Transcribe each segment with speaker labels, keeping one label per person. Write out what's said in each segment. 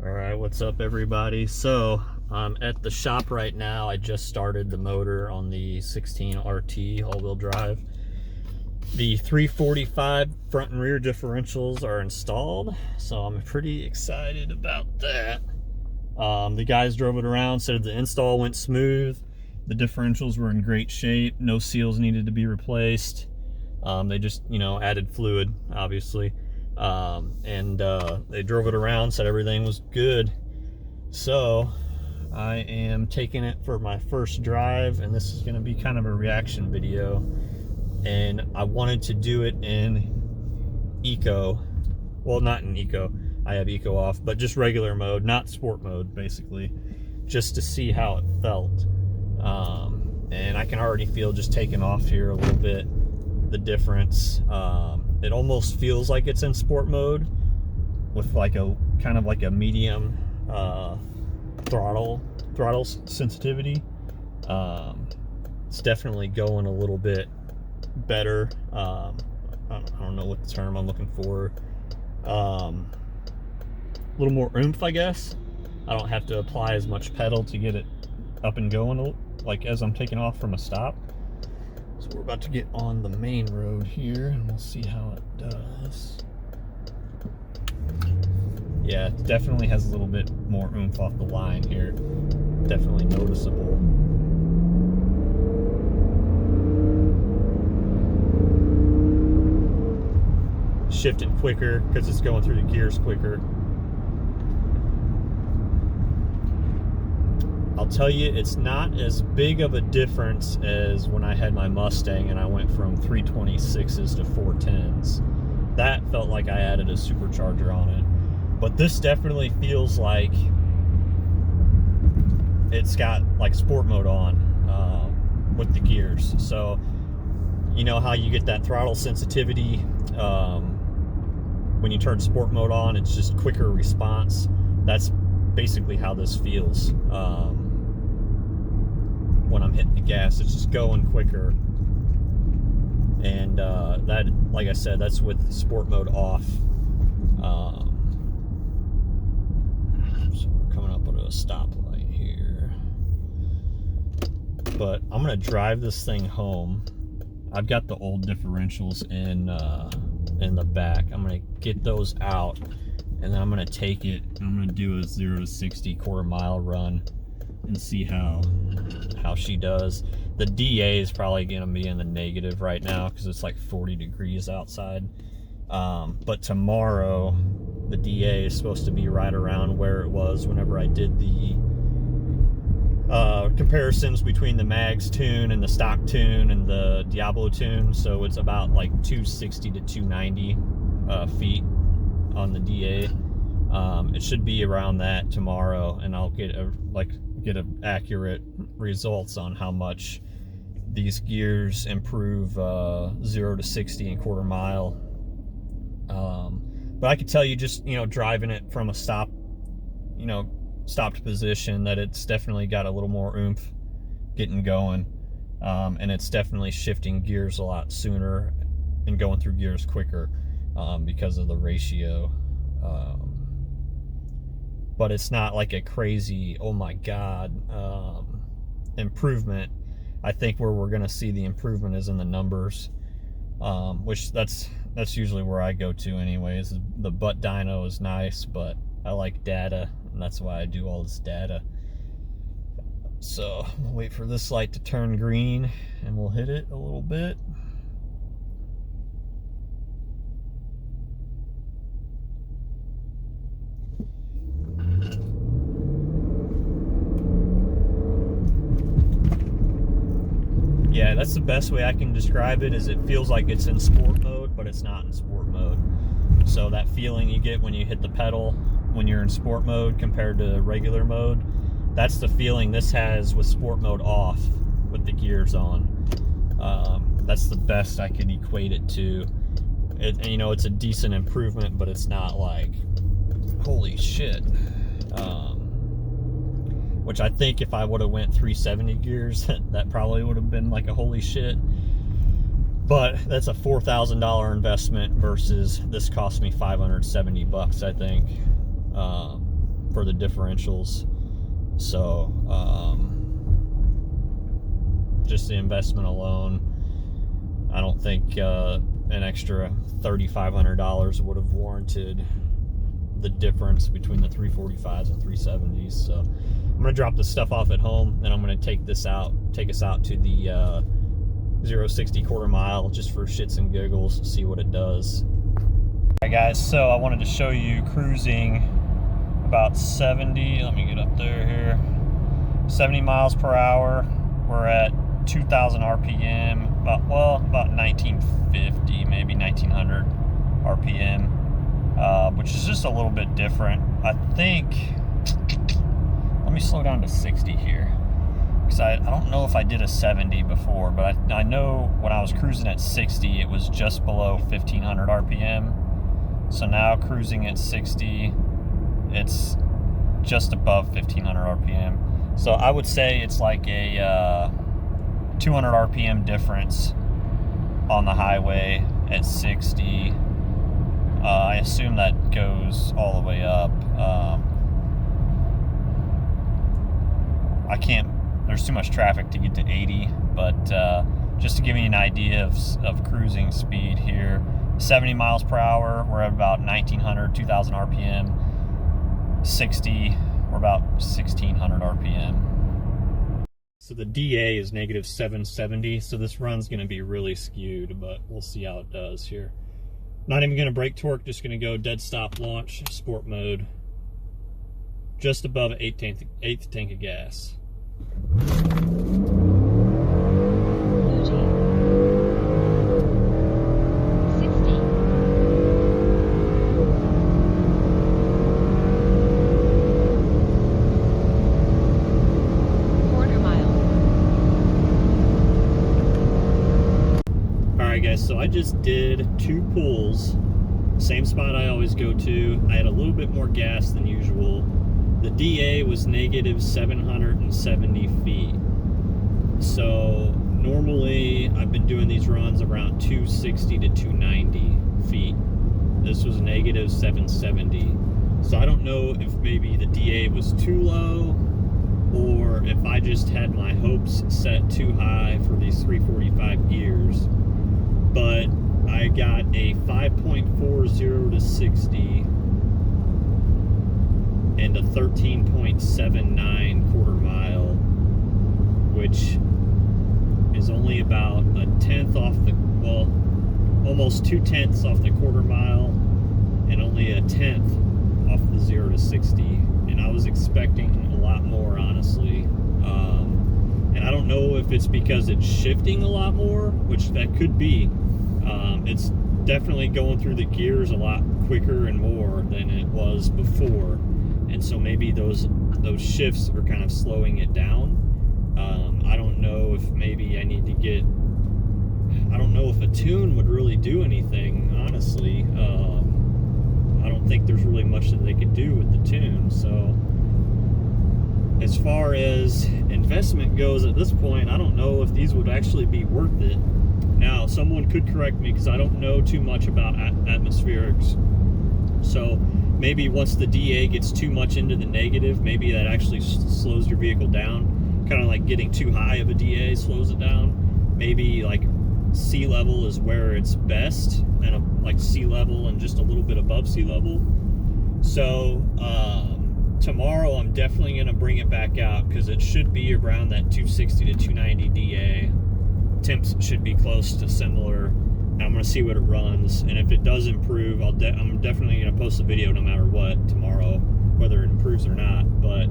Speaker 1: All right, what's up everybody? So I'm at the shop right now. I just started the motor on the 16 RT all-wheel drive. The 345 front and rear differentials are installed, so I'm pretty excited about that. The guys drove it around, said the install went smooth. The differentials were in great shape. No seals needed to be replaced. They just, added fluid, obviously. They drove it around, said everything was good. So I am taking it for my first drive, and this is going to be kind of a reaction video. And I wanted to do it in eco. Well, not in eco. I have eco off, but just regular mode, not sport mode, basically, just to see how it felt. And I can already feel, just taking off here a little bit, the difference. It almost feels like it's in sport mode with like a kind of like a medium throttle sensitivity. It's definitely going a little bit better. I don't know what the term I'm looking for. A little more oomph, I guess. I don't have to apply as much pedal to get it up and going, like as I'm taking off from a stop. So we're about to get on the main road here, and we'll see how it does. Yeah, it definitely has a little bit more oomph off the line here. Definitely noticeable. Shifting quicker because it's going through the gears quicker. I'll tell you, it's not as big of a difference as when I had my Mustang and I went from 326s to 410s. That felt like I added a supercharger on it. But this definitely feels like it's got like sport mode on with the gears. So you know how you get that throttle sensitivity when you turn sport mode on, it's just quicker response. That's basically how this feels. When I'm hitting the gas, it's just going quicker. And that, like I said, that's with sport mode off. So we're coming up at a stoplight here. But I'm gonna drive this thing home. I've got the old differentials in the back. I'm gonna get those out, and then I'm gonna take it and I'm gonna do a 0 to 60 quarter-mile run and see how she does. The DA is probably gonna be in the negative right now because it's like 40 degrees outside. But tomorrow the DA is supposed to be right around where it was whenever I did the comparisons between the Mags tune and the stock tune and the Diablo tune. So it's about like 260 to 290 feet on the DA. It should be around that tomorrow, and I'll get accurate results on how much these gears improve 0 to 60 and quarter mile. But I could tell you, just driving it from a stopped position, that it's definitely got a little more oomph getting going, and it's definitely shifting gears a lot sooner and going through gears quicker because of the ratio. But it's not like a crazy, oh my god, improvement. I think where we're gonna see the improvement is in the numbers, which that's usually where I go to anyways. The butt dyno is nice, but I like data, and that's why I do all this data. So we'll wait for this light to turn green, and we'll hit it a little bit. Yeah, that's the best way I can describe it, is it feels like it's in sport mode, but it's not in sport mode. So that feeling you get when you hit the pedal when you're in sport mode compared to regular mode, that's the feeling this has with sport mode off with the gears on. That's the best I can equate it to. It's a decent improvement, but it's not like, holy shit. Which I think if I would have went 370 gears, that probably would have been like a holy shit. But that's a $4,000 investment versus this cost me $570, I think, for the differentials. So just the investment alone, I don't think an extra $3,500 would have warranted the difference between the 345s and 370s. So I'm gonna drop this stuff off at home, then I'm gonna take us out to the 0-60 quarter mile just for shits and giggles, see what it does. Alright guys, so I wanted to show you cruising about 70, let me get up there here, 70 miles per hour. We're at 2,000 RPM, about 1950, maybe 1900 RPM, which is just a little bit different. I think, let me slow down to 60 here, because I don't know if I did a 70 before, but I know when I was cruising at 60, it was just below 1,500 RPM. So now cruising at 60, it's just above 1,500 RPM. So I would say it's like a 200 RPM difference on the highway at 60. I assume that goes all the way up. I can't, there's too much traffic to get to 80, but just to give you an idea of cruising speed here, 70 miles per hour, we're at about 1,900, 2,000 RPM. 60, we're about 1,600 RPM. So the DA is negative 770, so this run's going to be really skewed, but we'll see how it does here. Not even going to brake torque, just going to go dead stop launch, sport mode. Just above eighth tank of gas. So I just did 2 pulls, same spot I always go to. I had a little bit more gas than usual. The DA was negative 770 feet. So normally I've been doing these runs around 260 to 290 feet. This was negative 770. So I don't know if maybe the DA was too low, or if I just had my hopes set too high for these 345 gears. But I got a 5.40 to 60 and a 13.79 quarter mile, which is only about a tenth off the, well, almost 2/10 off the quarter mile and only a tenth off the 0 to 60. And I was expecting a lot more, honestly. And I don't know if it's because it's shifting a lot more, which that could be. It's definitely going through the gears a lot quicker and more than it was before, and so maybe those shifts are kind of slowing it down. I don't know if maybe I need to get, I don't know if a tune would really do anything, honestly. I don't think there's really much that they could do with the tune. So as far as investment goes at this point, I don't know if these would actually be worth it. Now, someone could correct me because I don't know too much about atmospherics. So maybe once the DA gets too much into the negative, maybe that actually slows your vehicle down. Kind of like getting too high of a DA slows it down. Maybe like sea level is where it's best, and like sea level and just a little bit above sea level. So tomorrow I'm definitely going to bring it back out because it should be around that 260 to 290 DA. Temps should be close to similar. And I'm going to see what it runs, and if it does improve, I'm definitely going to post a video no matter what tomorrow, whether it improves or not. But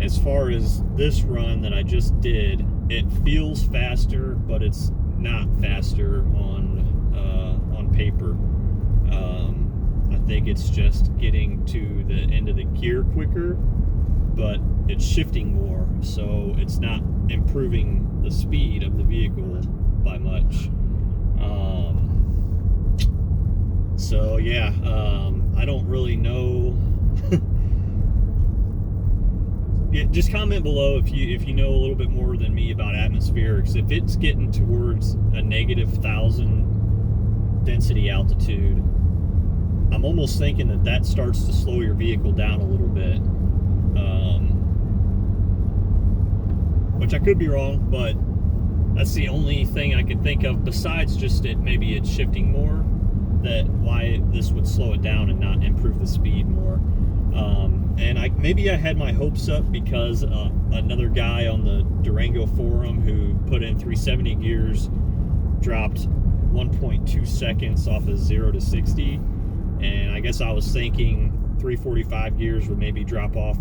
Speaker 1: as far as this run that I just did, it feels faster, but it's not faster on paper. I think it's just getting to the end of the gear quicker, but it's shifting more, so it's not improving the speed of the vehicle by much. So yeah, I don't really know. Yeah, just comment below if you know a little bit more than me about atmospherics. If it's getting towards a negative 1,000 density altitude, I'm almost thinking that starts to slow your vehicle down a little bit. I could be wrong, but that's the only thing I could think of besides just maybe it's shifting more, that why this would slow it down and not improve the speed more. And maybe I had my hopes up because another guy on the Durango forum who put in 370 gears dropped 1.2 seconds off of 0 to 60, and I guess I was thinking 345 gears would maybe drop off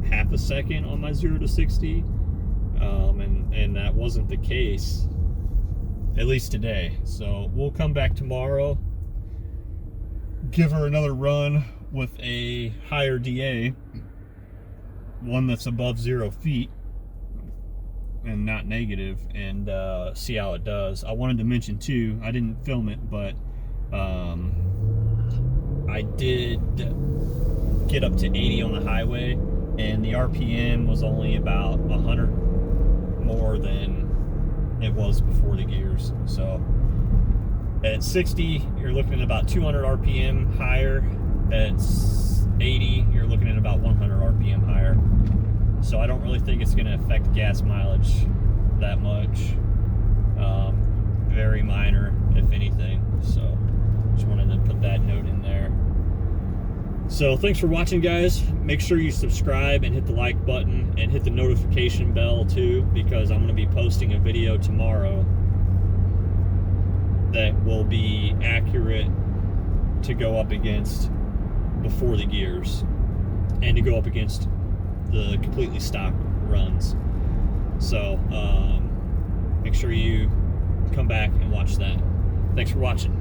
Speaker 1: half a second on my 0 to 60, and that wasn't the case, at least today. So we'll come back tomorrow, give her another run with a higher DA, one that's above 0 feet and not negative, and see how it does. I wanted to mention too, I didn't film it, but I did get up to 80 on the highway, and the RPM was only about 100 more than it was before the gears. So at 60, you're looking at about 200 RPM higher. At 80, you're looking at about 100 RPM higher. So I don't really think it's going to affect gas mileage that much. Very minor, if anything. So just wanted to put that note in there. So thanks for watching, guys. Make sure you subscribe and hit the like button and hit the notification bell too, because I'm going to be posting a video tomorrow that will be accurate to go up against before the gears and to go up against the completely stock runs. So make sure you come back and watch that. Thanks for watching.